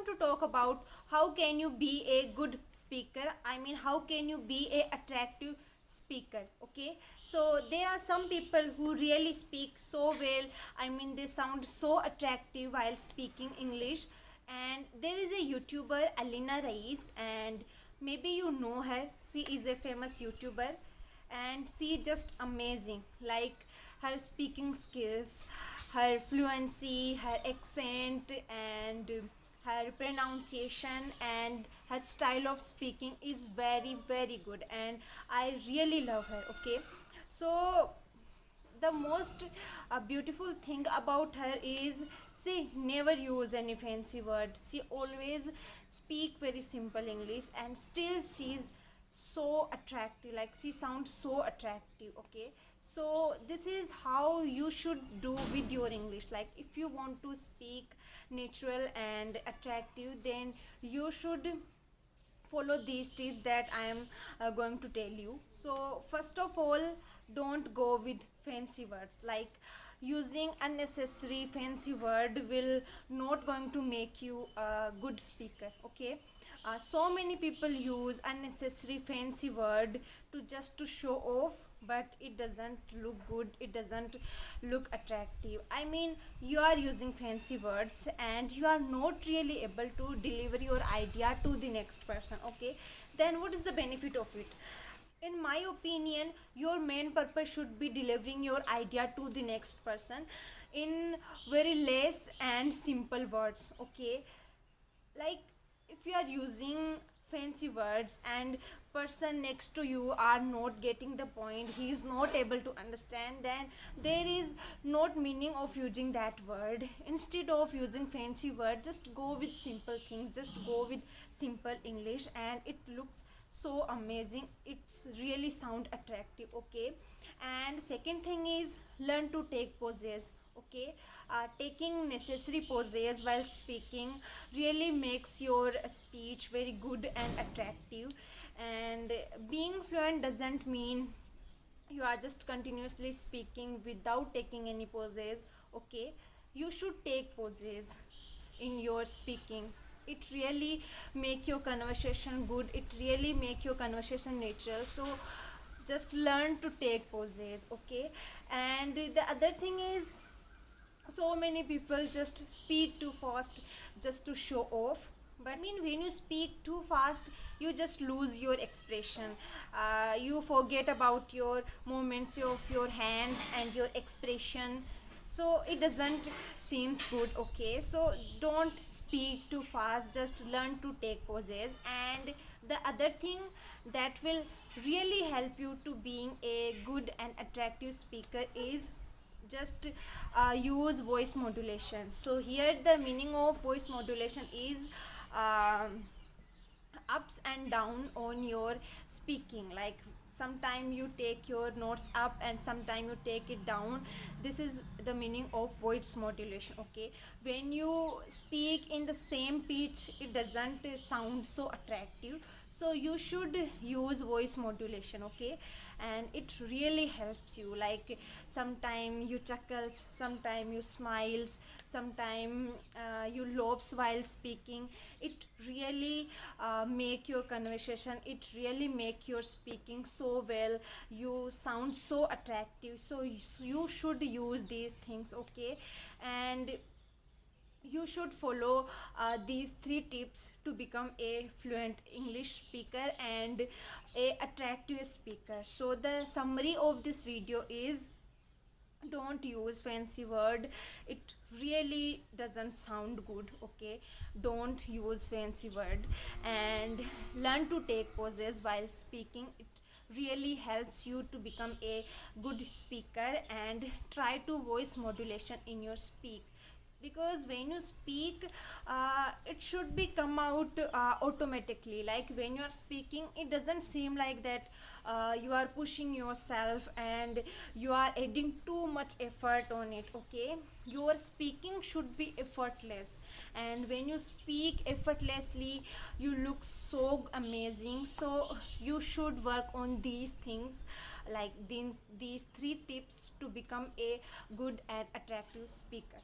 going to talk about how can you be a good speaker. I mean, how can you be a attractive speaker. Okay, so there are some people who really speak so well. I mean, they sound so attractive while speaking English. And there is a YouTuber, Alina Rais, and maybe you know her. She is a famous YouTuber, and she just amazing. Like, her speaking skills, her fluency, her accent, and her pronunciation and her style of speaking is very very good, and I really love her. Okay, so the most beautiful thing about her is she never use any fancy words. She always speak very simple English, and still she's so attractive. Like, she sounds so attractive. Okay, so this is how you should do with your English. Like, if you want to speak natural and attractive, then you should follow these tips that I am going to tell you. So first of all, don't go with fancy words. Like, using unnecessary fancy word will not going to make you a good speaker. Okay, so many people use unnecessary fancy word to just to show off, but it doesn't look good, it doesn't look attractive. I mean, you are using fancy words and you are not really able to deliver your idea to the next person. Okay, then what is the benefit of it? In my opinion, your main purpose should be delivering your idea to the next person in very less and simple words. Okay, like, if you are using fancy words and person next to you are not getting the point, he is not able to understand, then there is not meaning of using that word. Instead of using fancy word, just go with simple things, just go with simple English, and it looks so amazing, it's really sound attractive. Okay, and second thing is, learn to take pauses. Okay, taking necessary pauses while speaking really makes your speech very good and attractive. And being fluent doesn't mean you are just continuously speaking without taking any pauses. Okay, you should take pauses in your speaking. It really make your conversation good, it really make your conversation natural. So just learn to take pauses. Okay, and the other thing is, so many people just speak too fast just to show off. But I mean, when you speak too fast, you just lose your expression. You forget about your movements of your hands and your expression, so it doesn't seems good. Okay, so don't speak too fast, just learn to take pauses. And the other thing that will really help you to being a good and attractive speaker is just use voice modulation. So here the meaning of voice modulation is um, ups and down on your speaking. Like, sometime you take your notes up and sometime you take it down. This is the meaning of voice modulation. Okay, when you speak in the same pitch, it doesn't sound so attractive, so you should use voice modulation. Okay, and it really helps you. Like, sometime you chuckles, sometime you smiles, sometime you laughs while speaking. It really make your conversation, it really make your speaking so well, you sound so attractive. So you should use these things. Okay, and you should follow these three tips to become a fluent English speaker and a attractive speaker. So the summary of this video is, don't use fancy word, it really doesn't sound good. Okay, don't use fancy word, and learn to take pauses while speaking. It really helps you to become a good speaker. And try to voice modulation in your speak, because when you speak, it should be come out automatically. Like, when you are speaking, it doesn't seem like that you are pushing yourself and you are adding too much effort on it. Okay, your speaking should be effortless, and when you speak effortlessly, you look so amazing. So you should work on these things, like these three tips to become a good and attractive speaker.